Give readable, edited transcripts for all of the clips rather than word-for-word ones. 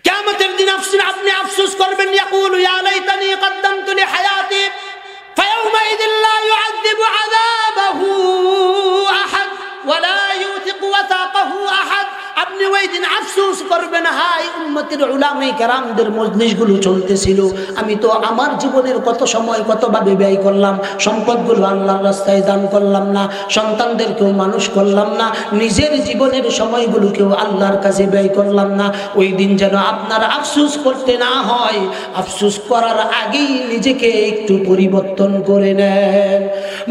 কিয়ামতের দিন আপনি আফসোস করবেন, ইয়াকুলু ইয়া লাইতানি কদ্দামতু লিহায়াতি ফায়াউমাইযিন লা ইউআযযিবু আযাবাহু আহাদ ওয়া লা ইউথিকু ওয়াসাকাহু আহাদ। আপনি ওই দিন আফসোস করবেন, হাই উম্মতের উলামায়ে কেরামদের মজলিসগুলো চলতেছিল, আমি তো আমার জীবনের কত সময় কতভাবে ব্যয় করলাম, সম্পদগুলো আল্লাহর রাস্তায় দান করলাম না, সন্তানদেরকেও মানুষ করলাম না, নিজের জীবনের সময়গুলোকেও আল্লাহর কাছে ব্যয় করলাম না। ওই দিন যেন আপনার আফসোস করতে না হয়, আফসোস করার আগেই নিজেকে একটু পরিবর্তন করে নেন।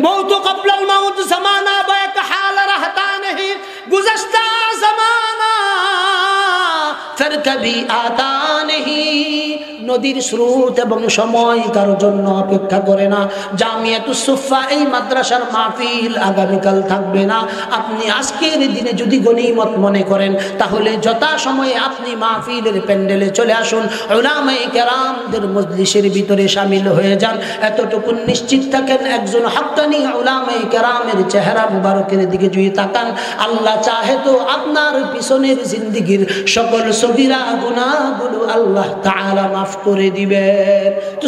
মৌত ক্বাবলাল মাউত জামানা বায়ক হাল রাহতা নেহি গুযশতা জামানা ফির কবি আতা নেহি। নদীর স্রোত এবং সময় কারোর জন্য অপেক্ষা করে না। জামিয়াতুস সুফা এই মাদ্রাসার মাহফিল আগামীকাল থাকবে না। আপনি আজকের দিনে যদি গনিমত মনে করেন, তাহলে যথাসময়ে আপনি মাহফিলের প্যান্ডেলে চলে আসুন, উলামায়ে কেরামদের মজলিসের ভিতরে শামিল হয়ে যান। এতটুকু নিশ্চিত থাকেন, একজন হাক্কানি উলামায়ে কেরামের চেহারা মুবারকের দিকে যদি তাকান, আল্লাহ চাহে তো আপনার পিছনের জিন্দেগীর সকল সগীরা গুনাহগুলো আল্লাহ তাআলা মাফ করে দিবেন। তো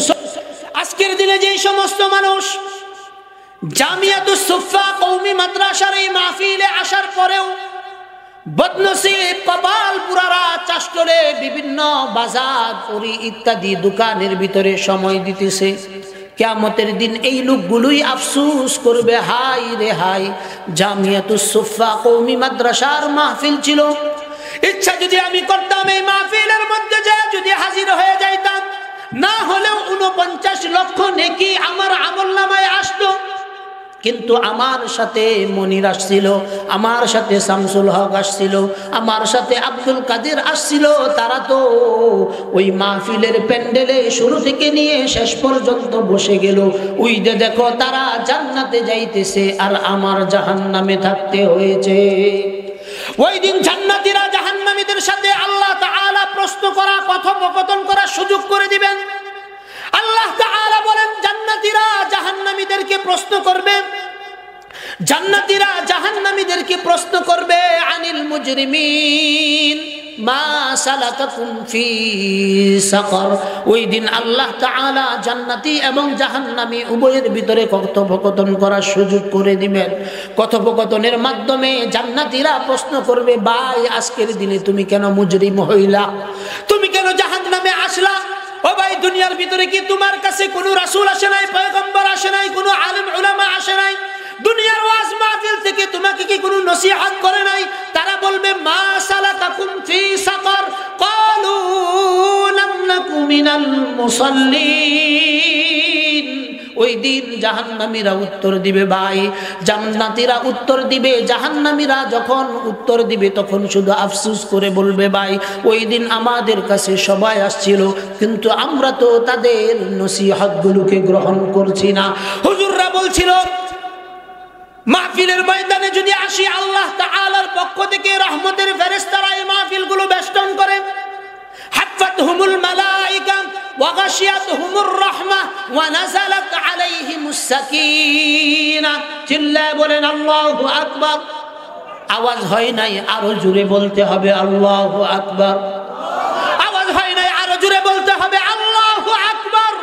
আজকের দিনে যে সমস্ত মানুষ জামিয়াতুস সুফা কওমি মাদ্রাসার এই মাহফিলে আসার পরেও বদনসিব কপালপুরারা চাষটরে বিভিন্ন বাজার পুরি ইত্যাদি দোকানের ভিতরে সময় দিতেছে, কিয়ামতের দিন এই লোকগুলোই আফসোস করবে, হাই রে হাই, জামিয়াতুস সুফা কওমি মাদ্রাসার মাহফিল ছিল, ইচ্ছা যদি আমি করতাম এই মাহফিলের মধ্যে যে যদি হাজির হয়ে যাইতাম, না হলেও 49 লক্ষ নেকি আমার আমলনামায় আসতো। কিন্তু আমার সাথে মনির আসছিল, আমার সাথে শামসুল হক আসছিল, আমার সাথে আব্দুল কাদের আসছিল, তারা তো ওই মাহফিলের প্যান্ডেলে শুরু থেকে নিয়ে শেষ পর্যন্ত বসে গেল। ওই যে দেখো তারা জান্নাতে যাইতেছে আর আমার জাহান্নামে থাকতে হয়েছে। ওই দিন জান্নাতীরা জাহান্নামীদের সাথে আল্লাহ তাআলা প্রশ্ন করা, কথোপকথন করার সুযোগ করে দিবেন। আল্লাহ তাআলা বলেন, জান্নাতীরা জাহান্নামীদেরকে প্রশ্ন করবে, জান্নাতীরা জাহান্নামীদেরকে প্রশ্ন করবে, আনিল মুজরিমিন মা সালাকাকুম ফি সাকার। ওই দিন আল্লাহ তাআলা জান্নাতি এবং জাহান্নামী উভয়ের ভিতরে কথোপকথন করার সুযোগ করে দিবেন। কথোপকথনের মাধ্যমে জান্নাতীরা প্রশ্ন করবে, ভাই আজকের দিনে তুমি কেন মুজরিম হইলা, তুমি কেন জাহান্নামে আসলা? ও ভাই, দুনিয়ার ভিতরে কি তোমার কাছে কোনো রাসূল আসে নাই, পয়গম্বর আসে নাই, কোনো আলেম উলামা আসে নাই? দুনিয়ার ওয়াজ মাহফিল থেকে তোমাকে কি কোনো নসিহত করে নাই? তারা বলবে, মা সালাকাকুম ফি সাকার ক্বালু লাম নাকু মিনাল মুসাল্লিন। ওই দিন জাহান্নামীরা উত্তর দিবে, ভাই জান্নাতীরা উত্তর দিবে, জাহান্নামীরা যখন উত্তর দিবে তখন শুধু আফসোস করে বলবে, ভাই ওই দিন আমাদের কাছে সবাই আসছিল, কিন্তু আমরা তো তাদের নসিহতগুলোকে গ্রহণ করছি না। হুজুররা বলছিল, মাহফিলের ময়দানে যদি আসি, আল্লাহ তাআলার পক্ষ থেকে রহমতের ফেরেশতারা এই মাহফিলগুলো বেষ্টন করে, হাফাতহুমুল মালায়েকা ওয়া গাশিয়াতহুমুর রাহমা ওয়া নাযালাত আলাইহিমুস সাকিনাহ। চিল্লায়ে বলেন আল্লাহু আকবার। আওয়াজ হয় নাই, আরো জোরে বলতে হবে আল্লাহু আকবার। আওয়াজ হয় নাই, আরো জোরে বলতে হবে আল্লাহু আকবার।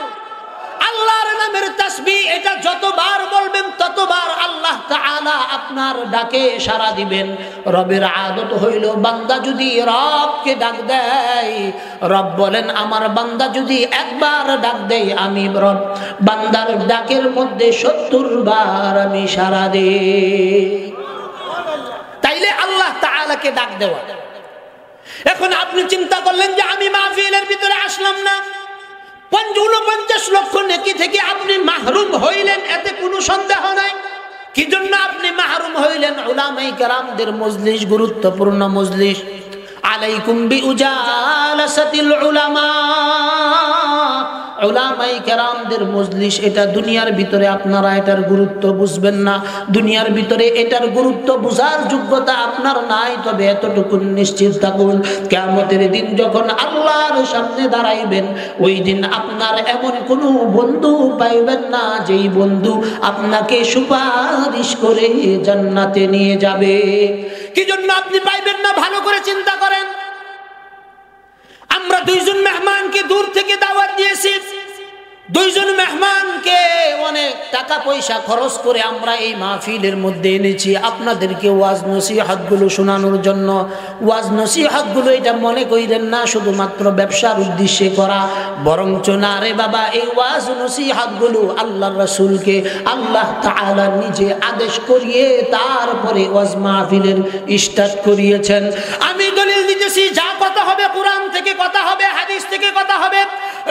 আল্লাহর নামের তাসবিহ এটা যতবার বলবেন ততবার আল্লাহ তাআলা আপনার ডাকে সাড়া দিবেন। রবের আদত হইল, বান্দা যদি রবকে ডাক দেয়, রব বলেন আমার বান্দা যদি একবার ডাক দেয়, আমি রব বান্দার ডাকের মধ্যে 70 বার আমি সাড়া দেই। তাইলে আল্লাহ তাআলাকে ডাক দেওয়া। এখন আপনি চিন্তা করলেন যে আমি মাহফিলের ভিতরে আসলাম না, 49 লক্ষ নেকি থেকে আপনি মাহরুম হইলেন, এতে কোনো সন্দেহ নাই। কি জন্য আপনি মাহরুম হইলেন? উলামায়ে কেরামদের মজলিস গুরুত্বপূর্ণ মজলিস। আলাইকুম বিউজালাসাতিল উলামা। উলামায়ে কেরামদের মজলিস এটা দুনিয়ার ভিতরে আপনারা এটার গুরুত্ব বুঝবেন না, দুনিয়ার ভিতরে এটার গুরুত্ব বুঝার যোগ্যতা আপনার নাই। তবে এতটুকু নিশ্চিত থাকুন, কিয়ামতের দিন যখন আল্লাহর সামনে দাঁড়াইবেন, ওই দিন আপনার এমন কোনো বন্ধু পাইবেন না যেই বন্ধু আপনাকে সুপারিশ করে জান্নাতে নিয়ে যাবে। কি জন্য আপনি পাইবেন না? ভালো করে চিন্তা করেন। আমরা দুইজন মেহমানকে দূর থেকে দাওয়াত দিয়েছি, দুইজন মেহমানকে অনেক টাকা পয়সা খরচ করে আমরা এই মাহফিলের মধ্যে এনেছি আপনাদেরকে ওয়াজ নসিহত গুলো শোনানোর জন্য। ওয়াজ নসিহত গুলো এটা মনে করেন না শুধুমাত্র ব্যবসার উদ্দেশ্যে করা, বরঞ্চ না রে বাবা, এই ওয়াজ নসিহত গুলো আল্লাহর রাসূলকে আল্লাহ তাআলা নিজে আদেশ করিয়ে তারপরে ওয়াজ মাহফিলের স্টার্ট করিয়েছেন। আমি দলিল দিতেছি, যা কথা হবে কোরআন থেকে কথা হবে, হাদিস থেকে কথা হবে।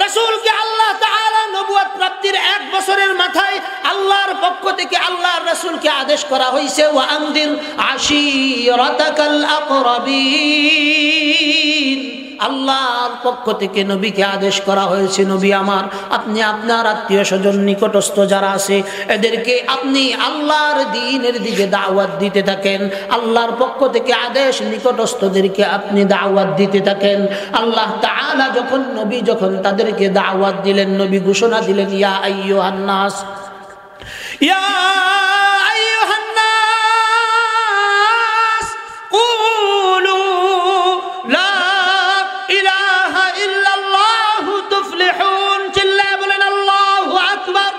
রাসূলকে আল্লাহ তাআলা নবুয়ত প্রাপ্তির 1 বছরের মাথায় আল্লাহর পক্ষ থেকে আল্লাহর রাসূলকে আদেশ করা হয়েছে, ওয়া আনদির আশীরাতাকাল আকরাবিন। আল্লাহর পক্ষ থেকে নবীকে আদেশ করা হয়েছে, নবী আমার, আপনি আপনার আত্মীয় স্বজন নিকটস্থ যারা আছে এদেরকে আপনি আল্লাহর দ্বীনের দিকে দাওয়াত দিতে থাকেন। আল্লাহর পক্ষ থেকে আদেশ, নিকটস্থদেরকে আপনি দাওয়াত দিতে থাকেন। আল্লাহ তাআলা নবী যখন তাদেরকে দাওয়াত দিলেন, নবী ঘোষণা দিলেন, ইয়া আইয়ুহান নাস, ইয়া আইয়ুহান নাস কুলু লা ইলাহা ইল্লাল্লাহু তুফলিহুন। চিল্লায়ে বলেন আল্লাহু আকবার।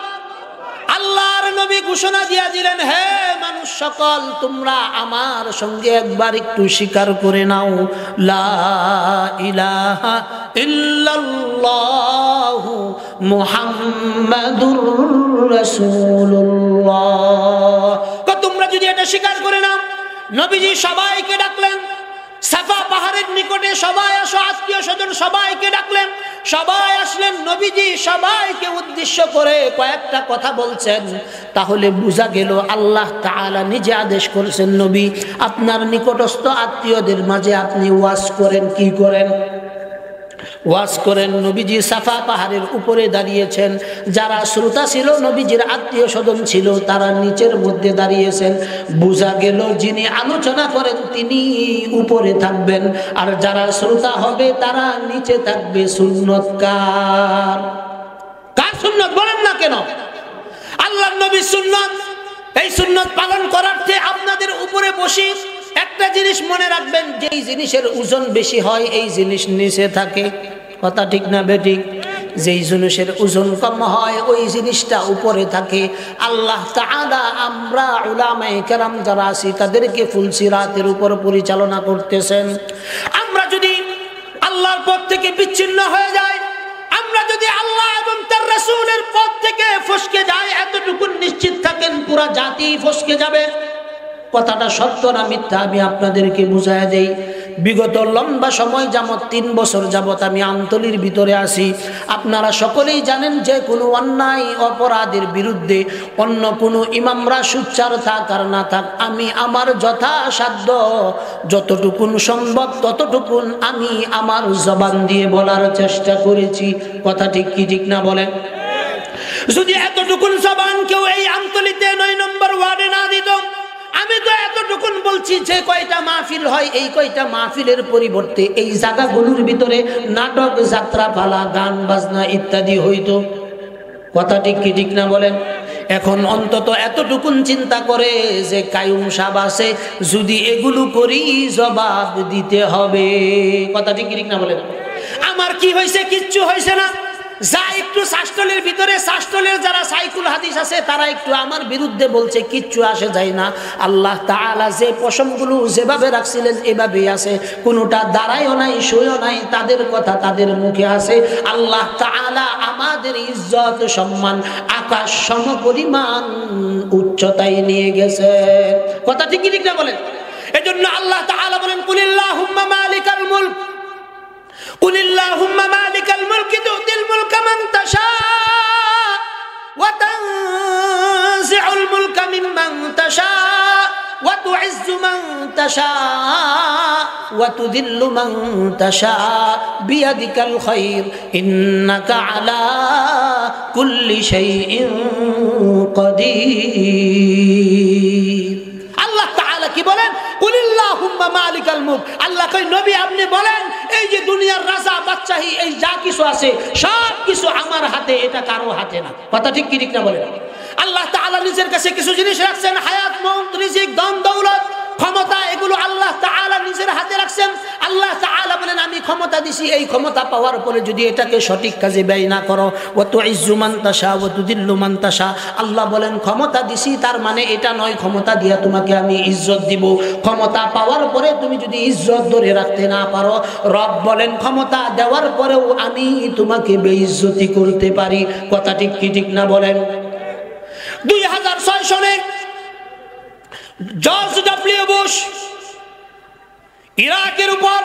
আল্লাহর নবী ঘোষণা দিয়ে দিলেন, হে মানুষ সকল, তোমরা আমার সঙ্গে একবার একটু স্বীকার করে নাও, লা ইলাহা ইল্লাল্লাহু মুহাম্মাদুর রাসূলুল্লাহ। তোমরা যদি এটা স্বীকার করে নাও, নবীজি সবাইকে ডাকলেন, সাফা পাহাড়ের নিকটে সবাই আসো, আত্মীয় স্বজন সবাইকে ডাকলেন, সবাই আসলেন। নবীজি সবাইকে উদ্দেশ্য করে কয়েকটা কথা বলছেন। তাহলে বোঝা গেল আল্লাহ তাআলা নিজে আদেশ করেছেন, নবী আপনার নিকটস্থ আত্মীয়দের মাঝে আপনি ওয়াজ করেন। কি করেন? ওয়াজ করেন। নবীজি সাফা পাহাড়ের উপরে দাঁড়িয়েছেন, যারা শ্রোতা ছিল নবীজির আত্মীয় স্বজন ছিল তারা নিচের মধ্যে দাঁড়িয়েছেন। বোঝা গেল যিনি আলোচনা করেন তিনি উপরে থাকবেন, আর যারা শ্রোতা হবে তারা নিচে থাকবে। সুন্নত কার? কার সুন্নত বলেন না কেন? আল্লাহর নবীর সুন্নত। এই সুন্নত পালন করার চেয়ে আপনাদের উপরে বসি একটা জিনিস মনে রাখবেন, যেই জিনিসের ওজন বেশি হয় এই জিনিস নিচে থাকে। কথা ঠিক না বেঠিক? যেই জিনিসের ওজন কম হয় ওই জিনিসটা উপরে থাকে। আল্লাহ তাআলা আমরা উলামায়ে কেরাম যারা আছি তাদেরকে ফুলসিরাতের উপর পরিচালনা করতেছেন। আমরা যদি আল্লাহর পথ থেকে বিচ্ছিন্ন হয়ে যাই, আমরা যদি আল্লাহ এবং তার রাসূলের পথ থেকে ফসকে যাই, এতটুকু নিশ্চিত থাকেন পুরা জাতি ফসকে যাবে। কথাটা সত্য না মিথ্যা আমি আপনাদেরকে বুঝায় দেই। বিগত লম্বা সময় যাবত 3 বছর যাবত আমি আমতলির ভিতরে আছি। আপনারা সকলেই জানেন যে কোনো অন্যায় অপরাধের বিরুদ্ধে অন্য কোনো ইমামরা সুচ্চার থাক আর না থাক, আমি আমার যথাসাধ্য যতটুকুন সম্ভব ততটুকুন আমি আমার জবান দিয়ে বলার চেষ্টা করেছি। কথা ঠিক কি ঠিক না বলেন? যদি এতটুকুন জবান কেউ এই আমতলিতে 9 নম্বর ওয়ার্ডে না দিত, আমি তো এতটুকুন বলছি যে কয়টা মাহফিল হয় এই কয়টা মাহফিলের পরিবর্তে এই জায়গাগুলোর ভিতরে নাটক, যাত্রা পালা, গান বাজনা ইত্যাদি হইতো। কথা ঠিক কি ঠিক না বলেন? এখন অন্তত এতটুকুন চিন্তা করে যে কায়ুম সাহেব আছে, যদি এগুলো করি জবাব দিতে হবে। কথা ঠিক কি ঠিক না বলেন? আমার কি হয়েছে? কিচ্ছু হয়েছে না। যা একটু শাস্ত্রের ভিতরে, শাস্ত্রের যারা সাইকুল হাদিস আছে তারা একটু আমার বিরুদ্ধে বলছে, কিচ্ছু আসে যায় না। আল্লাহ তাআলা যে পশমগুলো যেভাবে রাখছিলেন এভাবেই আছে, কোনোটা দাঁড়ায়ও নাই, শুয়েও নাই, তাদের কথা তাদের মুখে আছে। আল্লাহ তাআলা আমাদের ইজ্জত সম্মান আকাশ সমপরিমাণ উচ্চতায় নিয়ে গেছে। কথা ঠিক ঠিক না বলেন? এজন্য আল্লাহ তাআলা বলেন, কুলিল্লাহুম্মা মালিকাল মুলক, قل اللهم مالك الملك تؤتي الملك من تشاء وتنزع الملك ممن تشاء وتعز من تشاء وتذل من تشاء بيدك الخير إنك على كل شيء قدير। আল্লাহ তাআলা কি বলেন? কুলিল্লাহুম্মা মালিকাল মুলক। আল্লাহ কই নবী আপনি বলেন এই যে দুনিয়ার রাজা বাদশাহী এই যা কিছু আছে সব কিছু আমার হাতে, এটা কারো হাতে না। কথা ঠিক কি ঠিক না বলেন? আল্লাহ তাআলা নিজের কাছে কিছু জিনিস রাখছেন, হায়াত, মওত, রিজিক, ধন দৌলত, ক্ষমতা, এগুলো আল্লাহ তাআলা নিজের হাতে রাখছেন। আল্লাহ তাআলা বলেন আমি ক্ষমতা দিছি, এই ক্ষমতা পাওয়ার পরে যদি এটাকে সঠিক কাজে ব্যয় না করো, ওয়া তুইজ্জু মান তাশা ওয়া তুদিল্লু মান তাশা। আল্লাহ বলেন ক্ষমতা দিছি তার মানে এটা নয় ক্ষমতা দিয়া তোমাকে আমি ইজ্জত দিব। ক্ষমতা পাওয়ার পরে তুমি যদি ইজ্জত ধরে রাখতে না পারো, রব বলেন ক্ষমতা দেওয়ার পরেও আমি তোমাকে বেইজ্জতি করতে পারি। কথা ঠিক কি ঠিক না বলেন? 2006 সনে জর্জ ডব্লিউ বুশ ইরাকের উপর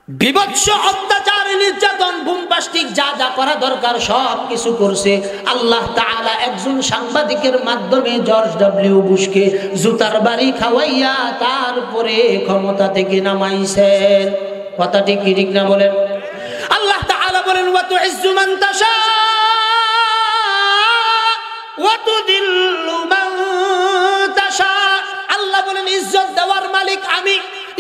বিভৎস অত্যাচার, নির্যাতন, বুমবাস্টিক যা যা করা দরকার সব কিছু করছে। আল্লাহ তাআলা একজন সাংবাদিকের মাধ্যমে জর্জ ডব্লিউ বুশকে জুতার বাড়ি খাওয়াইয়া তারপরে ক্ষমতা থেকে নামাইছেন। কথা ঠিক কি ঠিক না বলেন? আল্লাহ তাআলা বলেন ওয়া তুইজ্জু মান তাশা ওয়া তুদিল্লু মান তাশা। আল্লাহ বলেন ইজ্জত দেওয়ার মালিক আমি।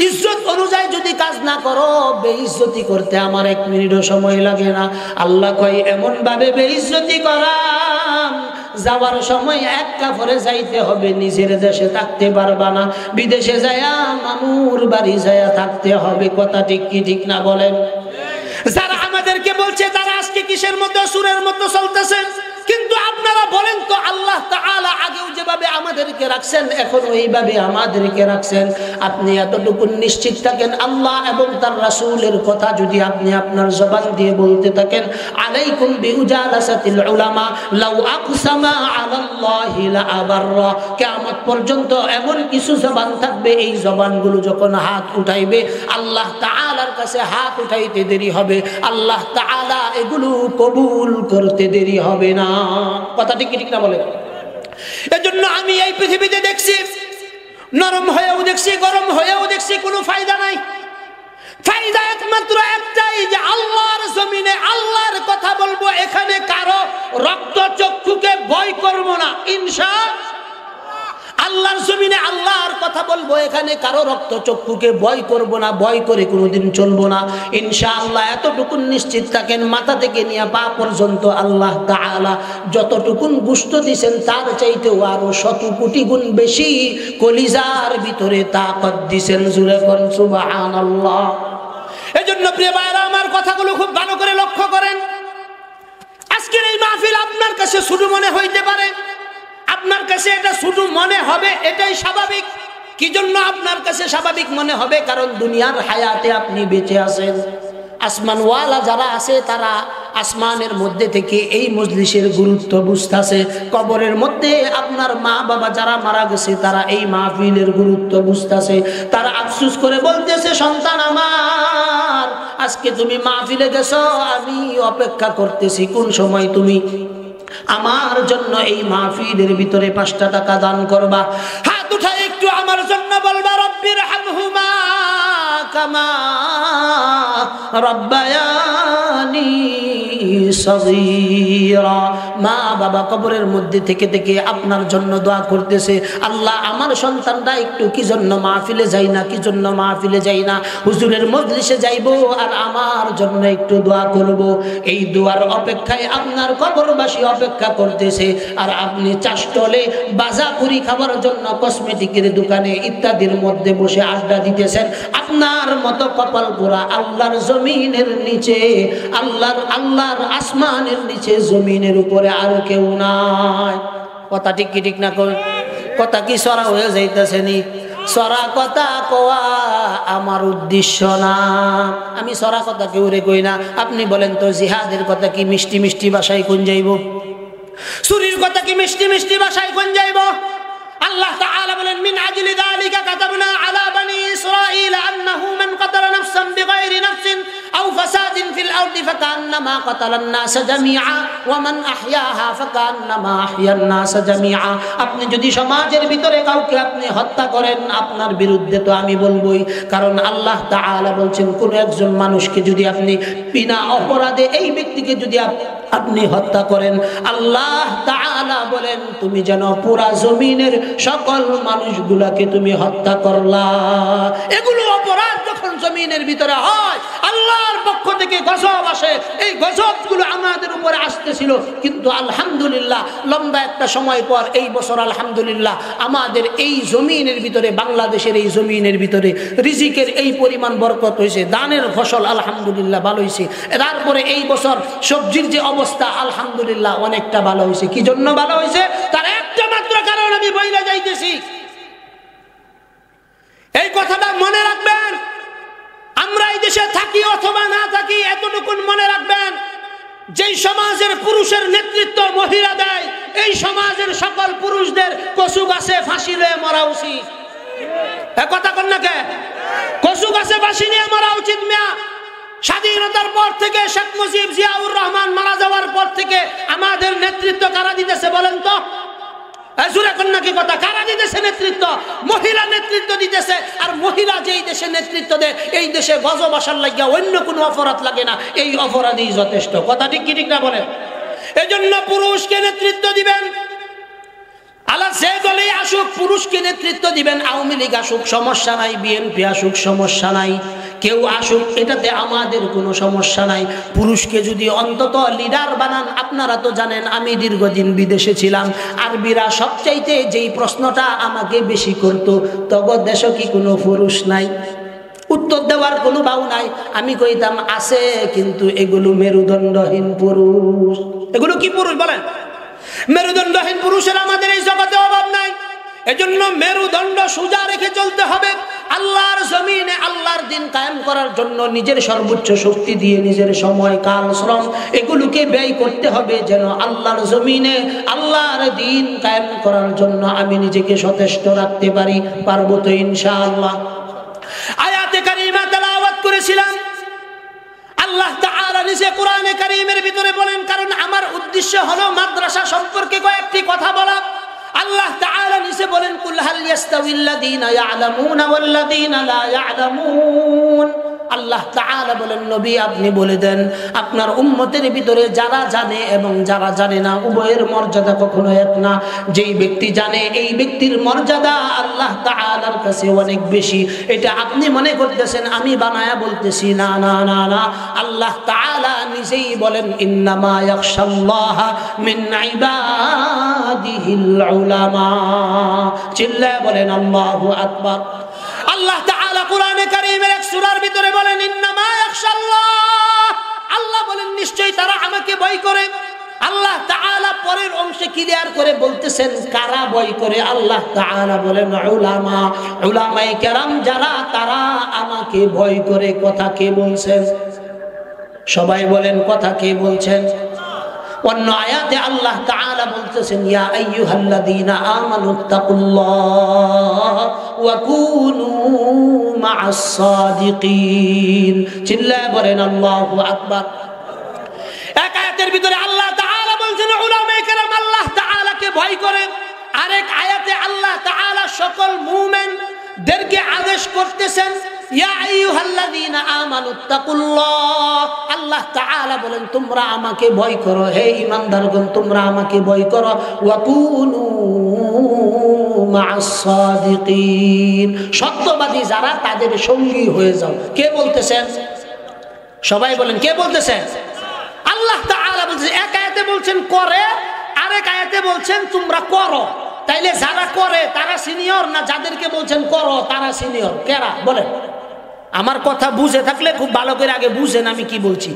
ইজ্জত অনুযায়ী যদি কাজ না করো, বেইজ্জতি করতে আমার 1 মিনিটও সময় লাগে না। আল্লাহ কয় এমন ভাবে বেইজ্জতি করাম, যাওয়ার সময় এক কাফরে যাইতে হবে, নিজের দেশে থাকতে পারবা না, বিদেশে যায়া মামুর বাড়ি যায়া থাকতে হবে। কথা ঠিক কি ঠিক না বলেন? যারা আমাদেরকে বলছে তারা আজকে কিসের মতো সুরের মতো চলতেছে, কিন্তু আপনারা বলেন তো আল্লাহ তাআলা আগেও যেভাবে আমাদেরকে রাখছেন এখন ওইভাবে আমাদেরকে রাখছেন। আপনি এতটুকু নিশ্চিত থাকেন আল্লাহ এবং তার রাসূলের কথা যদি আপনি আপনার জবান দিয়ে বলতে থাকেন, আলাইকুম বিউজালাসাতিল উলামা লাউ আকসামা আলাল্লাহি লা আবাররা। কিয়ামত পর্যন্ত এমন কিছু জবান থাকবে, এই জবানগুলো যখন হাত উঠাইবে আল্লাহ তাআলার কাছে হাত উঠাইতে দেরি হবে, আল্লাহ তাআলা এগুলো কবুল করতে দেরি হবে না। কথা ঠিক ঠিক না বলে? এজন্য আমি এই পৃথিবীতে দেখছি নরম হয়েও দেখছি, গরম হয়েও দেখছি, কোনো ফায়দা নাই। ফায়দা একমাত্র একটাই যে আল্লাহর জমিনে আল্লাহর কথা বলবো, এখানে কারো রক্ত চক্ষুকে ভয় করব না ইনশাআল্লাহ। আল্লাহর জমিনে আল্লাহর কথা বলবো, এখানে কারো রক্ত চক্ষুকে ভয় করব না, ভয় করে কোনোদিন চলবো না ইনশাআল্লাহ। এতটুকুন নিশ্চিত থাকেন মাথা থেকে নিয়ে পা পর্যন্ত আল্লাহ তাআলা যতটুকুন গুস্ত দিয়েছেন তার চাইতেও আরো 100 কোটি গুণ বেশি কলিজার ভিতরে তাকত দিয়েছেন। জোরে কোন সুবহানাল্লাহ। এজন্য প্রিয় ভাইরা আমার কথাগুলো খুব ভালো করে লক্ষ্য করেন। আজকের এই মাহফিল আপনার কাছে শুধু মনে হইতে পারে, আপনার কাছে এটা শুধু মনে হবে, এটাই স্বাভাবিক। কি জন্য আপনার কাছে স্বাভাবিক মনে হবে? কারণ দুনিয়ার হায়াতে আপনি বেঁচে আছেন। আসমানওয়ালা যারা আছে তারা আসমানের মধ্যে থেকে এই মজলিসের গুরুত্ব বুঝতেছে। কবরের মধ্যে আপনার মা বাবা যারা মারা গেছে তারা এই মাহফিলের গুরুত্ব বুঝতেছে। তারা আফসোস করে বলতেছে, সন্তান আমার আজকে তুমি মাহফিলে গেছো, আমি অপেক্ষা করতেছি কোন সময় তুমি আমার জন্য এই মাহফিলের ভিতরে 5টা টাকা দান করবা। হাত উঠায় একটু আমার জন্য বলবা, রব্বির হামহুমা কামা রব্বায়ানি সগীরা। মা বাবা কবরের মধ্যে থেকে থেকে আপনার জন্য দোয়া করতেছে, আল্লাহ আমার সন্তানরা একটু কি জন্য মাহফিলে যাই না, কি জন্য মাহফিলে যাই না, হুজুরের মজলিসে যাইবো আর আমার জন্য একটু দোয়া করব। এই দোয়ার অপেক্ষায় আপনার কবরবাসী অপেক্ষা করতেছে। আর আপনি চাষটলে বাজাপুরি খাবার জন্য কসমেটিকের দোকানে ইত্যাদির মধ্যে বসে আড্ডা দিতেছেন। আপনার মতো কপাল পোড়া আল্লাহর জমিনের নিচে, আল্লাহর আসমানের নিচে, জমিনের উপরে আর কেউ নাই। কথা ঠিক কি ঠিক না? কথা কি সরা হয়ে যাইতেছে নি? সরা কথা কোয়া আমার উদ্দেশ্য না। আমি সরা কথা কেউ রে কই না। আপনি বলেন তো জিহাদের কথা কি মিষ্টি মিষ্টি ভাষায় কোন যাইব? সুরির কথা কি মিষ্টি মিষ্টি ভাষায় কোন যাইব? আল্লাহ তাআলা বলেন, মিন আজলি যালিকা কাতাবনা আলা বানি ইসরাঈল আন্নাহু মান কাতালা নাফসান বিগাইরি নাফসিন আও ফাসাদিন ফিল আরদি ফাকান্নামা কাতালান নাস জামিআ ওয়া মান আহইয়াহা ফাকান্নামা আহইয়ান নাস জামিআ। আপনি যদি সমাজের ভিতরে কাউকে আপনি হত্যা করেন, আপনার বিরুদ্ধে তো আমি বলবোই। কারণ আল্লাহ তাআলা বলছেন, কোন একজন মানুষকে যদি আপনি বিনা অপরাধে এই ব্যক্তিকে যদি আপনি হত্যা করেন, আল্লাহ তাআলা বলেন তুমি যেন পুরা জমিনের সকল মানুষগুলাকে তুমি হত্যা করলা। এগুলো অপরাধ যখন জমিনের ভিতরে হয়, আল্লাহর পক্ষ থেকে গজব আসে, এই গজবগুলো আমাদের উপরে আসতেছিল, কিন্তু আলহামদুলিল্লাহ লম্বা একটা সময় পর এই বছর আলহামদুলিল্লাহ আমাদের এই জমিনের ভিতরে, বাংলাদেশের এই জমিনের ভিতরে রিজিকের এই পরিমাণ বরকত হয়েছে, দানের ফসল আলহামদুলিল্লাহ ভালো হয়েছে। তারপরে এই বছর সবজির যে অবস্থা আলহামদুলিল্লাহ অনেকটা ভালো হয়েছে। কি জন্য ভালো হয়েছে? তার একটা মাত্র কারণ আমি বইলা যাইতেছি, এই কথাটা মনে রাখবেন। আমরা এই দেশে থাকি অথবা না থাকি, এতটুকু মনে রাখবেন, যেই সমাজের পুরুষের নেতৃত্ব মহিলা দেয়, এই সমাজের সকল পুরুষদের কচু গাছে ফাঁসি নিয়ে মরা উচিত। কথা কন না কে? কচু গাছে ফাঁসি নিয়ে মরা উচিত। মিয়া, স্বাধীনতার পর থেকে শেখ মুজিব, জিয়াউর রহমান মারা যাওয়ার পর থেকে আমাদের নেতৃত্ব কারা দিতেছে বলেন তো? কথা কারা দিতেছে নেতৃত্ব? মহিলা নেতৃত্ব দিতেছে। আর মহিলা যেই দেশে নেতৃত্ব দেয়, এই দেশে গজব আসার লাগিয়া অন্য কোনো অপরাধ লাগে না, এই অপরাধই যথেষ্ট। কথা ঠিক কি ঠিক না বলেন? এই জন্য পুরুষকে নেতৃত্ব দিবেন, আল্লাহ যে দলেই আসুক পুরুষকে নেতৃত্ব দিবেন। আওয়ামী লীগ আসুক সমস্যা নাই, বিএনপি আসুক সমস্যা নাই, কেউ আসুক, এটাতে আমাদের কোনো সমস্যা নাই। পুরুষকে যদি অন্তত লিডার বানান। আপনারা তো জানেন আমি দীর্ঘদিন বিদেশে ছিলাম, আরবিরা সবচাইতে যেই প্রশ্নটা আমাকে বেশি করতো, তগো দেশ কি কোনো পুরুষ নাই? উত্তর দেওয়ার কোনো বাউ নাই। আমি কইতাম আছে, কিন্তু এগুলো মেরুদণ্ডহীন পুরুষ। এগুলো কি পুরুষ বলেন? মেরুদণ্ডহীন পুরুষের আমাদের এই জগতে অভাব নাই। এজন্য মেরুদণ্ড সোজা রেখে চলতে হবে। আল্লাহর জমিনে আল্লাহর দিন কায়েম করার জন্য নিজের সর্বোচ্চ শক্তি দিয়ে, নিজের সময়, কাল, শ্রম এগুলোকে ব্যয় করতে হবে, যেন আল্লাহর জমিনে আল্লাহর দিন কায়েম করার জন্য আমি নিজেকে সচেষ্ট রাখতে পারি। পারবো তো ইনশাআল্লাহ। আয়াতে কারিমা তেলাওয়াত করেছিলাম, আল্লাহ তাআলা নিজে কোরআনে কারীমের ভিতরে বলেন, কারণ আমার উদ্দেশ্য হলো মাদ্রাসা সম্পর্কে কয়েকটি কথা বলা। আল্লাহ তাআলা নিজে বলেন, কুল হাল ইয়াস্তাবিল্লাযীনা ইয়ালামুনা ওয়াল্লাযীনা লা ইয়ালামুন। আল্লাহ তাআলা বলেন, নবী আপনি বলে দেন, আপনার উম্মতের ভিতরে যারা জানে এবং যারা জানে না উভয়ের মর্যাদা কখনো এক না। যেই ব্যক্তি জানে এই ব্যক্তির মর্যাদা আল্লাহ তাআলার কাছে অনেক বেশি। এটা আপনি মনে করতেছেন আমি বানায়া বলতেছি, না না না না, আল্লাহ তাআলা নিজেই বলেন, ইন্নামা ইয়াখশাল্লাহা মিন ইবাদিহিল উলামা। চিল্লায়া বলেন আল্লাহু আকবার। আল্লাহ তাআলা কোরআনে কারীমের এক সূরার ভিতরে বলেন, ইন্নামা ইয়াখশাল্লাহ, আল্লাহ বলেন নিশ্চয়ই তারা আমাকে ভয় করে। আল্লাহ তাআলা পরের অংশে ক্লিয়ার করে বলতেছেন কারা ভয় করে। আল্লাহ তাআলা বলেন উলামা, উলামায়ে কেরাম যারা, তারা আমাকে ভয় করে। কথা কে বলছেন? সবাই বলেন কথা কে বলছেন? অন্য আয়াতে আল্লাহ তাআলা বলতেছেন, ইয়া আইয়ুহাল্লাযীনা আমানুত্তাকুল্লাহ ওয়া কুনু মা'আস সাদিকিন। চিল্লায়ে বলেন আল্লাহু আকবার। এক আয়াতের ভিতরে আল্লাহ তাআলা বলছেন উলামায়ে কেরাম আল্লাহ তাআলাকে ভয় করে। আরেক আয়াতে আল্লাহ তাআলা সকল মুমিনদেরকে আদেশ করতেছেন, ইয়া আইয়ুহাল্লাযীনা আমানুত্তাকুল্লাহ। আল্লাহ তাআলা বলেন তোমরা আমাকে ভয় করো, হে ঈমানদারগণ তোমরা আমাকে ভয় করো। ওয়া কুনু মা'আস সাদিকিন, সত্যবাদী যারা তাদের সঙ্গী হয়ে যাও। কে বলতেছেন? সবাই বলেন কে বলতেছেন? আল্লাহ তাআলা বলছেন। এক আয়াতে বলছেন করে, আরেক আয়াতে বলছেন তোমরা করো। তাইলে যারা করে তারা সিনিয়র, না যাদেরকে বলছেন করো তারা সিনিয়র? কেরা বলেন? আমার কথা বুঝে থাকলে খুব ভালো করে আগে বুঝেন আমি কি বলছি।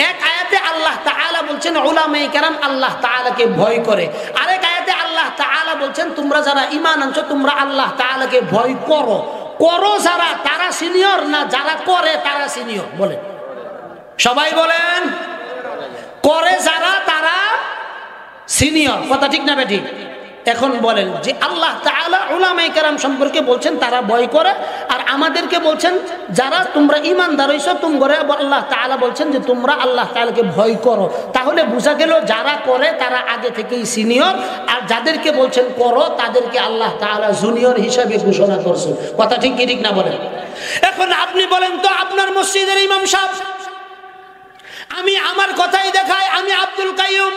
এক আয়াতে আল্লাহ তাআলা বলছেন উলামায়ে কেরাম আল্লাহ তাআলাকে ভয় করে। আরেক আয়াতে আল্লাহ তাআলা বলছেন তোমরা যারা ঈমান আনছো তোমরা আল্লাহ তাআলাকে ভয় করো। করো যারা তারা সিনিয়র, না যারা করে তারা সিনিয়র? বলেন সবাই বলেন। করে যারা তারা সিনিয়র। কথা ঠিক না বেঠিক? এখন বলেন যে আল্লাহ তাআলা উলামায়ে কেরাম সম্পর্কে বলছেন তারা ভয় করে, আর আমাদেরকে বলছেন যারা তোমরা ঈমানদার হইছো তোমরা, আল্লাহ তাআলা বলছেন যে তোমরা আল্লাহ তাআলাকে ভয় করো। তাহলে বোঝা গেল যারা করে তারা আগে থেকেই সিনিয়র, আর যাদেরকে বলছেন করো তাদেরকে আল্লাহ তাআলা জুনিয়র হিসেবে ঘোষণা করছেন। কথা ঠিক কি ঠিক না বলেন? এখন আপনি বলেন তো, আপনার মসজিদের ইমাম সাহেব, আমি আমার কথাই দেখাই, আমি আব্দুল কাইয়ুম,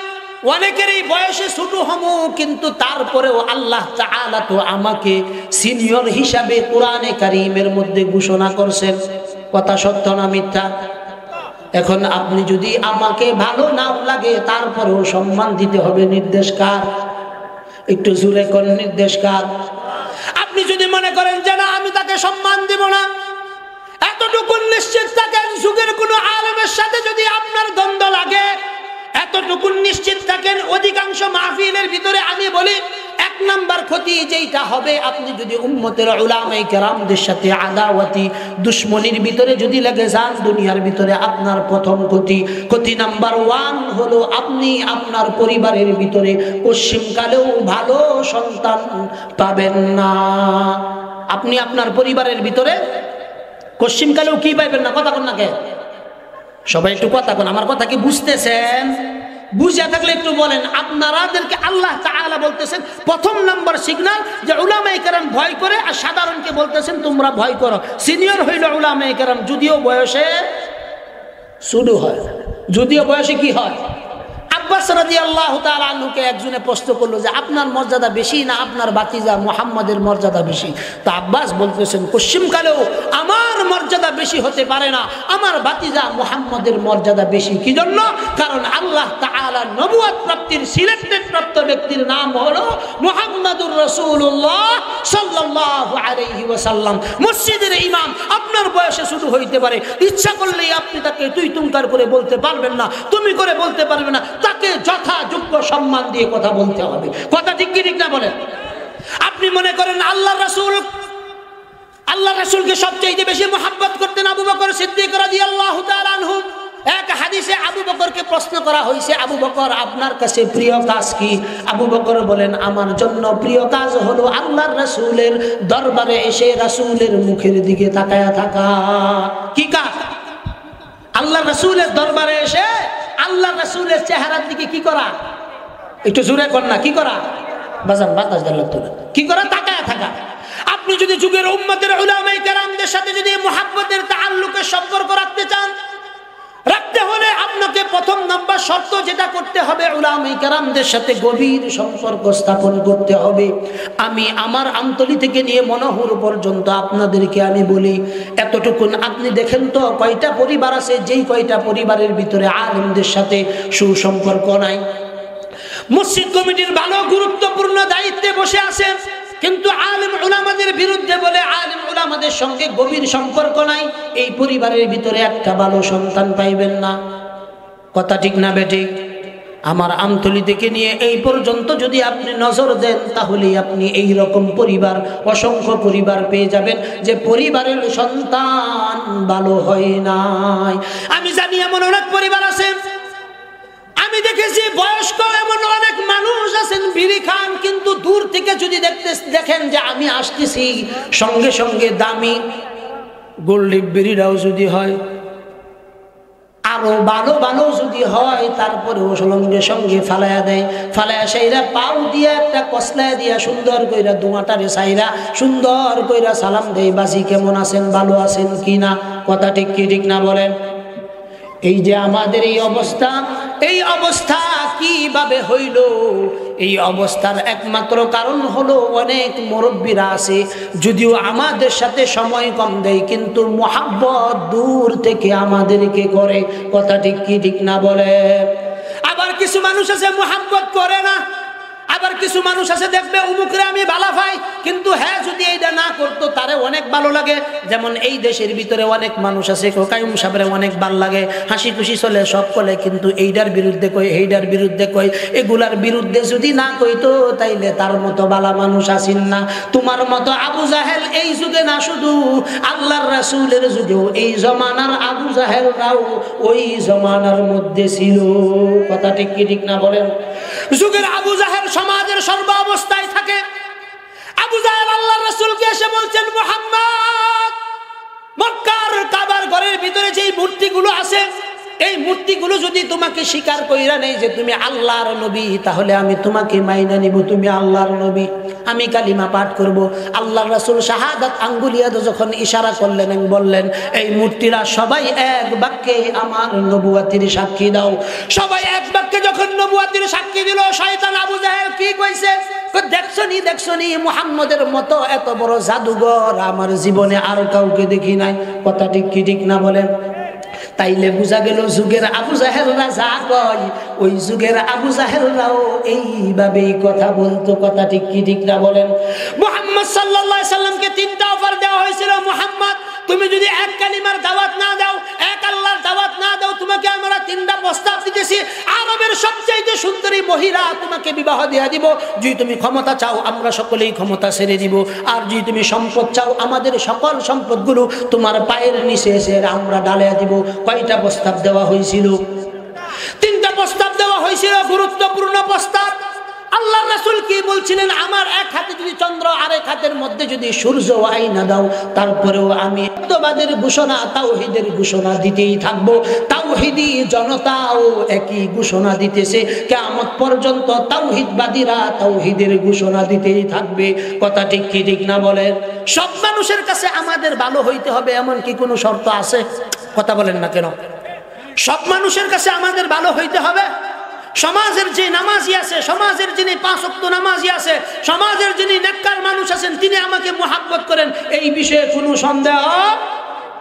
অনেকের এই বয়সে ছোট হমু, কিন্তু তারপরেও আল্লাহ তাআলা তো আমাকে সিনিয়র হিসাবে কোরআনে কারীমের মধ্যে ঘোষণা করছেন। কথা সত্য না মিথ্যা? এখন আপনি যদি আমাকে ভালো নাও লাগে তারপরেও সম্মান দিতে হবে। নির্দেশ কার? একটু জোরে কোন নির্দেশ কার? আপনি যদি মনে করেন যে না আমি তাকে সম্মান দেব না, এতটুকু নিশ্চিত থাকেন যুগের কোন আলেমের সাথে যদি আপনার দ্বন্দ্ব লাগে, এতটুকু নিশ্চিত থাকেন অধিকাংশ মাহফিলের ভিতরে আমি বলি এক নাম্বার ক্ষতি যেটা হবে, আপনি যদি উম্মতের উলামায়ে কেরামদের সাথে আদাওয়াতি দুশমনির ভিতরে যদি লেগে যান, দুনিয়ার ভিতরে আপনার প্রথম ক্ষতি নাম্বার 1 হলো আপনি আপনার পরিবারের ভিতরে পশ্চিমকালেও ভালো সন্তান পাবেন না। আপনি আপনার পরিবারের ভিতরে পশ্চিমকালেও কি পাইবেন না? কথা কোন না কে? সবাই একটু কথা কোন, আমার কথা কি বুঝতেছেন? বুঝে থাকলে একটু বলেন। আপনারাদেরকে আল্লাহ তাআলা বলতেছেন প্রথম নাম্বার সিগন্যাল যে উলামায়ে কেরাম ভয় করে, আর সাধারণকে বলতেছেন তোমরা ভয় করো। সিনিয়র হইল উলামায়ে কেরাম, যদিও বয়সে শুরু হয়, যদিও বয়সে কি হয়। আব্বাস রাদিয়াল্লাহু তাআলা আনহুকে একজনে প্রশ্ন করলো যে আপনার মর্যাদা বেশি না আপনার ভাতিজা মুহাম্মাদের মর্যাদা বেশি? তো আব্বাস বলতেছেন পশ্চিমকালেও আমার মর্যাদা বেশি হতে পারে না, আমার ভাতিজা মুহাম্মাদের মর্যাদা বেশি। কি জন্য? কারণ আল্লাহ তাআলা নবুয়ত প্রাপ্তির সিলেক্টেড প্রাপ্ত ব্যক্তির নাম হলো মুহাম্মাদুর রাসূলুল্লাহ সাল্লাল্লাহু আলাইহি ওয়াসাল্লাম। মসজিদের ইমাম আপনার বয়সে শুরু হইতে পারে, ইচ্ছা করলেই আপনি তাকে তুই তুমকার করে বলতে পারবেন না, তুমি করে বলতে পারবেন না, তাকে যথাযোগ্য সম্মান দিয়ে কথা বলতে হবে। কথা ঠিক কি ঠিক না বলেন? আপনি মনে করেন আল্লাহ রাসূলকে সবচেয়ে বেশি মহব্বত করতেন আবু বকর সিদ্দিক রাদিয়াল্লাহু তাআলা আনহু। এক হাদিসে আবু বকরকে প্রশ্ন করা হয়েছে, আবু বকর আপনার কাছে প্রিয় কাজ কি? আবু বকর বলেন আমার জন্য প্রিয় কাজ হলো আল্লাহর রাসূলের দরবারে এসে রাসূলের মুখের দিকে তাকায়া থাকা। কি কাজ? আল্লাহ রাসূলের দরবারে এসে আল্লাহ রাসূলের চেহারার দিকে কি করা? একটু জোরে কর না, কি করা? বাজান বাতাস দাঁড়াল তো কি করা? তাকায়া থাকা। আপনি যদি যুগের উম্মতের উলামায়ে কেরামদের সাথে যদি মুহাব্বতের তাআল্লুকের সম্পর্ক রাখতে চান, রাখতে হলে আপনাকে প্রথম নাম্বার শর্ত যেটা করতে হবে, উলামায়ে কেরামদের সাথে গভীর সম্পর্ক স্থাপন করতে হবে। আমি আমার আমতলি থেকে নিয়ে মনোহর পর্যন্ত আপনাদেরকে আমি বলি, এতটুকুন আপনি দেখেন তো কয়টা পরিবার আছে যেই কয়টা পরিবারের ভিতরে আলেমদের সাথে সুসম্পর্ক নাই। মসজিদ কমিটির ভালো গুরুত্বপূর্ণ দায়িত্বে বসে আছে, কিন্তু আলেম উলামাদের বিরুদ্ধে বলে আলেম উলামাদের সঙ্গে গভীর সম্পর্ক নাই, এই পরিবারের ভিতরে একটা ভালো সন্তান পাইবেন না। কথা ঠিক না বেঠিক? আমার আমতলি থেকে নিয়ে এই পর্যন্ত যদি আপনি নজর দেন, তাহলে আপনি এই রকম পরিবার, অসংখ্য পরিবার পেয়ে যাবেন যে পরিবারের সন্তান ভালো হয় নাই। আমি জানি এমন অনেক পরিবার আছে, আমি দেখেছি বয়স্ক এমন অনেক মানুষ আছেন বিড়ি খান, কিন্তু দূর থেকে যদি দেখেন যে আমি আসতেছি, সঙ্গে সঙ্গে দামি গোল্ডিপ বিড়িটাও যদি হয়, আরো ভালো ভালো যদি হয়, তারপরেও সঙ্গে সঙ্গে ফালাইয়া দেয়। ফালাইয়া সেইরা পাও দিয়া একটা কসলায় দিয়া সুন্দর কইরা দুমাটারে সাইরা সুন্দর কইরা সালাম দেয়, বাজি কেমন আছেন, ভালো আছেন কিনা? কথা ঠিক কি ঠিক না বলেন? এই যে আমাদের এই অবস্থা কিভাবে হইল? এই অবস্থার একমাত্র কারণ হলো অনেক মুরব্বীরা আছে, যদিও আমাদের সাথে সময় কম দেয়, কিন্তু মুহাব্বত দূর থেকে আমাদেরকে করে। কথা ঠিক কি ঠিক না বলে? আবার কিছু মানুষ আছে মুহাব্বত করে না, আবার কিছু মানুষ আছে দেখবে উমুকরে আমি ভালো পাই, কিন্তু হ্যাঁ যদি এইটা না করতো তারে অনেক ভালো লাগে। যেমন এই দেশের ভিতরে অনেক মানুষ আছে কাইয়ুম সাহেবের অনেক ভালো লাগে, হাসি খুশি চলে সব বলে, কিন্তু এইটার বিরুদ্ধে কই, এইটার বিরুদ্ধে কই, এগুলার বিরুদ্ধে যদি না কইতো তাইলে তার মতো ভালো মানুষ আসেন না। তোমার মতো আবু জাহেল এই যুগে না, শুধু আল্লাহর রাসূলের যুগেও এই জমানার আবু জাহেলরাও ওই জমানার মধ্যে ছিল। কথা ঠিক কি ঠিক না বলেন? যুগের আবু জাহেল সমাজের সর্ব অবস্থায় থাকে। আবু জাহেল আল্লাহর রাসূলকে এসে বলছেন, মুহাম্মদ, মক্কার কাবার ঘরের ভিতরে যে মূর্তিগুলো আছে, এই মূর্তিগুলো যদি তোমাকে স্বীকার কইরা নেই যে তুমি আল্লাহর নবী, তাহলে আমি তোমাকে মাইনা নিব, তুমি আল্লাহর নবী, আমি কালিমা পাঠ করব। আল্লাহর রাসূল শাহাদাত আঙ্গুলিয়া যখন ইশারা করলেন, বললেন এই মূর্তিরা সবাই এক বাক্যে আমার নবুয়তির সাক্ষী দাও। সবাই এক বাক্যে যখন নবুয়তির সাক্ষী দিল, শয়তান আবু জাহেল কি কইছে? দেখছনি মুহাম্মদের মতো এত বড় জাদুঘর আমার জীবনে আর কাউকে দেখি নাই। কথা ঠিক কি ঠিক না বলেন? তাইলে বুঝা গেল যুগের আবু জাহেলরা যা কয় ওই যুগের আবু জাহেলরাও এইভাবেই কথা বলতো। কথা ঠিক কি ঠিক না বলেন? মুহাম্মদ সাল্লাল্লাহু আলাইহি সাল্লামকে তিনটা অফার দেওয়া হয়েছিল, মুহাম্মদ তুমি যদি এক কালিমার দাওয়াত না দাও, এক আল্লাহর দাওয়াত না দাও, তোমাকে আমরা তিনটা প্রস্তাব দিতেছি। আরবের সবচেয়ে সুন্দরী মহিলা তোমাকে বিবাহ দেয়া দিব। যদি তুমি ক্ষমতা চাও আমরা সকলেই ক্ষমতা ছেড়ে দিব, আর যদি তুমি সম্পদ চাও আমাদের সকল সম্পদগুলো তোমার পায়ের নিচে এসে আমরা ডালিয়ে দিব। কয়টা প্রস্তাব দেওয়া হয়েছিল? তিনটা প্রস্তাব দেওয়া হয়েছিল, গুরুত্বপূর্ণ প্রস্তাব। আল্লাহ রাসূল কি বলছিলেন? আমার এক হাতে যদি চন্দ্র আর এক হাতের মধ্যে যদি সূর্য আইনা দাও, তারপরেও আমি একবাদের ঘোষণা, তাওহীদের ঘোষণা দিতেই থাকবো। তাওহীদি জনতাও একই ঘোষণা দিতেছে, কিয়ামত পর্যন্ত তাওহীদবাদীরা তাওহীদের ঘোষণা দিতেই থাকবে। কথা ঠিক কি ঠিক না বলেন? সব মানুষের কাছে আমাদের ভালো হইতে হবে এমন কি কোনো শর্ত আছে? কথা বলেন না কেন? সব মানুষের কাছে আমাদের ভালো হইতে হবে। সমাজের যে নামাজি আছে, সমাজের যিনি 5 ওয়াক্ত নামাজি আছে, সমাজের যিনি নেককার মানুষ আছেন, তিনি আমাকে মুহাব্বত করেন, এই বিষয়ে কোনো সন্দেহ।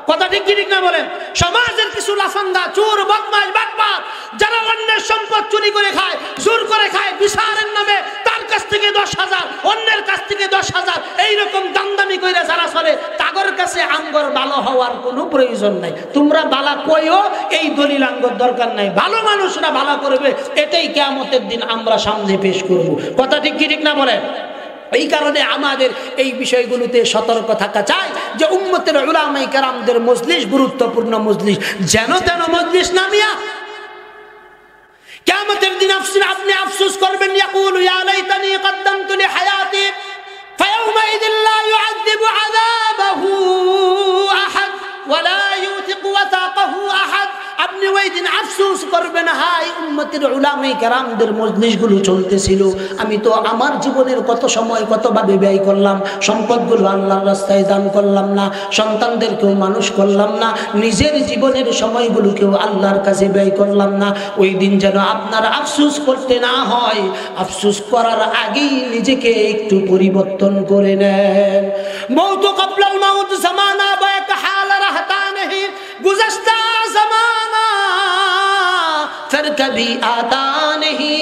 কথা ঠিক ঠিক না বলেন? সমাজের কিছু লাফাঙ্গা, চোর, বদমাশ, বাটপার যারা অন্যের সম্পদ চুরি করে খায়, জোর করে খায়, বিচারের নামে তার কাছ থেকে 10,000, অন্যের কাছ থেকে 10,000, এইরকম দামদামি কইরা যারা চলে, তাদের কাছে আঙ্গর ভালো হওয়ার কোনো প্রয়োজন নাই। তোমরা বালা কইও, এই দলিল আঙ্গর দরকার নাই। ভালো মানুষরা ভালো করবে, এটাই কিয়ামতের দিন আমরা সামনে পেশ করব। কথা ঠিক কি ঠিক না বলেন? এই কারণে আমাদের এই বিষয়গুলোতে সতর্ক থাকা চাই যে উম্মতের উলামায়ে কেরামদের মজলিস গুরুত্বপূর্ণ মজলিস, যেন তেন মজলিস নামিয়া কিয়ামতের দিন আপনি আফসোস করবেন, ইয়াকুলু ইয়া লাইতানি কদ্দামতু লিহায়াতি ফায়াউমাইযিন লা ইউআযযিবু আযাবাহু আহাদ ওয়া লা ইউতিকু ওয়াসাকাহু আহাদ। আপনি ওই দিন আফসোস করবেন, হায় উম্মতের উলামায়ে কেরামদের মজলিসগুলো চলতেছিল, আমি তো আমার জীবনের কত সময় কতভাবে ব্যয় করলাম, সম্পদগুলো আল্লাহর রাস্তায় দান করলাম না, সন্তানদেরকেও মানুষ করলাম না, নিজের জীবনের সময়গুলোকেও আল্লাহর কাছে ব্যয় করলাম না। ওই দিন যেন আপনার আফসোস করতে না হয়, আফসোস করার আগেই নিজেকে একটু পরিবর্তন করে নেন। মৌত ক্বাবলাল মাউত জামানা বায়াক হাল রাহতানহি গুযশতা জামানা ফিরকবি আতা নেহি।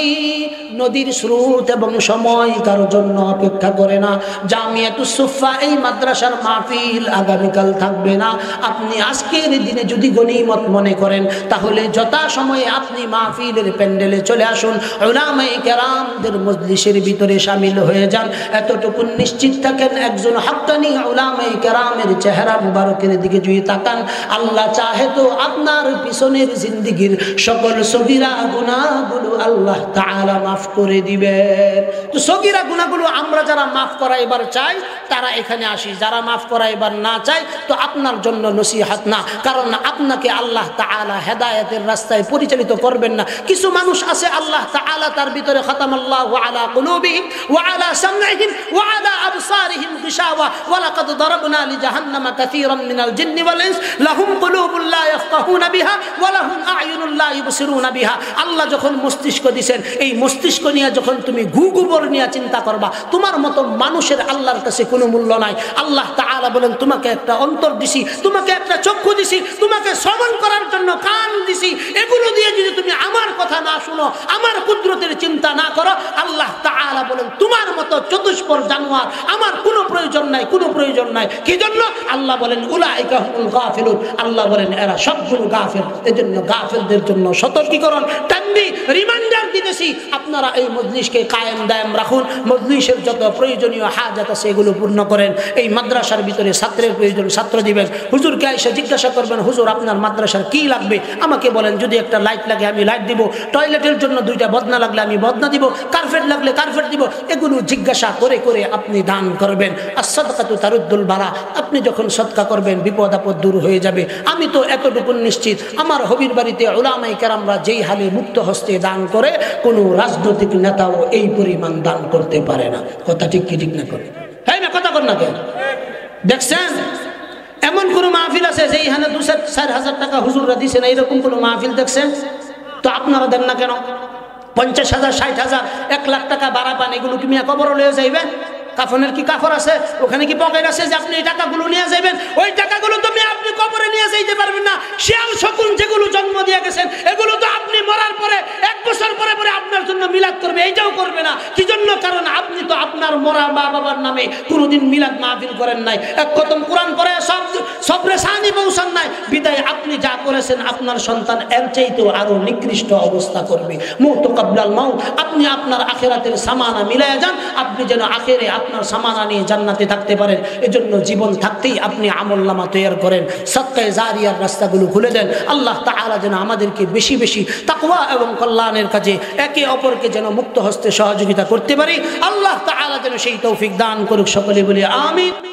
নদীর স্রোত এবং সময় কারোর জন্য অপেক্ষা করে না। জামিয়াতুস সুফা এই মাদ্রাসার মাহফিল আগামীকাল থাকবে না। আপনি আজকের দিনে যদি গনিমত মনে করেন, তাহলে যথাসময়ে আপনি মাহফিলের প্যান্ডেলে চলে আসুন, উলামায়ে কেরামদের মজলিসের ভিতরে শামিল হয়ে যান। এতটুকু নিশ্চিত থাকেন, একজন হাক্কানি উলামায়ে কেরামের চেহারা মুবারকের দিকে যদি তাকান, আল্লাহ চাহে তো আপনার পিছনের জিন্দেগীর সকল সগীরা গুনাহগুলো আল্লাহ তাআলা মাফ করে দিবেন। তো সগীরা গুনাহগুলো আমরা যারা মাফ করাইবার চাই তারা এখানে আসি, যারা মাফ করাইবার না চাই তো আপনার জন্য নসিহত না, কারণ আপনাকে আল্লাহ তাআলা হেদায়েতের রাস্তায় পরিচালিত করবেন না। কিছু মানুষ আছে আল্লাহ তাআলা তার ভিতরে খতামাল্লাহু আলা কুলুবিহিম ওয়া আলা সামঈহিম ওয়া আলা আবসারিহিম গিশাওয়া ওয়া লাকাদ দারাবনা লিজাহান্নামা কাসীরাম মিনাল জিন্নি ওয়াল ইনস লাহুম কুলুবুন লা ইয়াফকাহুনা বিহা ওয়া লাহুম আ'য়ুনুন লা ইবসিরুনা বিহা। আল্লাহ যখন মস্তিষ্ক দিবেন, এই মস্তিষ্ক নিয়ে যখন তুমি গুগুবর নিয়ে চিন্তা করবা, তোমার মতো মানুষের আল্লাহর কাছে কোনো মূল্য নাই। আল্লাহ তাআলা বলেন, তোমাকে একটা অন্তর দিছি, তোমাকে একটা চক্ষু দিছি, তোমাকে শ্রবণ করার জন্য কান দিছি, এগুলো দিয়ে যদি তুমি আমার কথা না শুনো, আমার কুদরতের চিন্তা না করো, আল্লাহ তাআলা বলেন তোমার মতো চতুষ্পর জানোয়ার আমার কোনো প্রয়োজন নাই, কোনো প্রয়োজন নাই। কি জন্য? আল্লাহ বলেন উলাইকা হুমুল গাফিলুন, আল্লাহ বলেন এরা সবগুলো গাফিল। এজন্য গাফিলদের জন্য সতর্কীকরণ, তানবীহ, রিমাইন্ডার দিতেছি, আপনারা এই মজলিসকে কায়েম দায়েম রাখুন। মজলিসের যত প্রয়োজনীয় হাজাত আছে এগুলো পূর্ণ করেন। এই মাদ্রাসার ভিতরে ছাত্রের প্রয়োজন, ছাত্র দিবেন। হুজুরকে এসে জিজ্ঞাসা করবেন, হুজুর আপনার মাদ্রাসার কি লাগবে আমাকে বলেন, যদি একটা লাইট লাগে আমি লাইট দিব, টয়লেটের জন্য 2টা বদনা লাগলে আমি বদনা দিব, কার্পেট লাগলে কার্পেট দিব। এগুলো জিজ্ঞাসা করে করে আপনি দান করবেন। as-সাদকাতু তারুদ্দুল বালা, আপনি যখন সদকা করবেন বিপদ আপদ দূর হয়ে যাবে। আমি তো এতটুকু নিশ্চিত, আমার হবির বাড়িতে উলামায়ে কেরামরা যেই হালে মুক্ত হস্তে দান করে, কোনো রাজনৈতিক নেতাও এই পরিমাণ দান করতে পারে না। কথা ঠিক কি ঠিক না? করে হ্যাঁ না? কথা কর না কেন? দেখছেন এমন কোন মাহফিল আছে যে এখানে 2-4 হাজার টাকা হুজুররা দিছে না? এরকম কোন মাহফিল দেখছেন? তো আপনারা দেন না কেন? 50,000, 60,000, 1 লাখ টাকা ভাড়া পান, এগুলো কি মিয়া কবর লয়ে যাইবে? কাফনের কি কাফর আছে? ওখানে কি পকেট আছে যে আপনি এই টাকাগুলো নিয়ে যাবেন? ওই টাকাগুলো তো আপনি কবরে নিয়ে যাইতে পারবেন না। শিয়াল শকুন যেগুলো জন্ম দিয়ে গেছেন এগুলো তো আপনি মরার পরে 1 বছর পরে পরে আপনার জন্য মিলাদ করবে, এইটাও করবে না। কি জন্য? কারণ আপনি তো আপনার মরা মা বাবার নামে কোনোদিন মিলাদ মাহফিল করেন নাই, এক খতম কোরআন পড়ে সবরে সানি পৌঁছান নাই। বিদায় আপনি যা করেছেন আপনার সন্তান এর চাইতেও আরো নিকৃষ্ট অবস্থা করবে। মউত কাবলাল মাউত, আপনি আপনার আখিরাতের সামানা মিলায়া যান, আপনি যেন আখিরে আপনার সামানা নিয়ে জান্নাতে থাকতে পারেন। এজন্য জীবন থাকতেই আপনি আমলনামা তৈরি করেন, সাদকায়ে জারিয়ার রাস্তাগুলো খুলে দেন। আল্লাহ তাআলা যেন আমাদেরকে বেশি বেশি তাকওয়া এবং কল্যাণের কাজে একে অপরকে যেন মুক্ত হস্তে সহযোগিতা করতে পারি। আল্লাহ তাআলা যেন সেই তৌফিক দান করুক। সকলে বলি আমিন।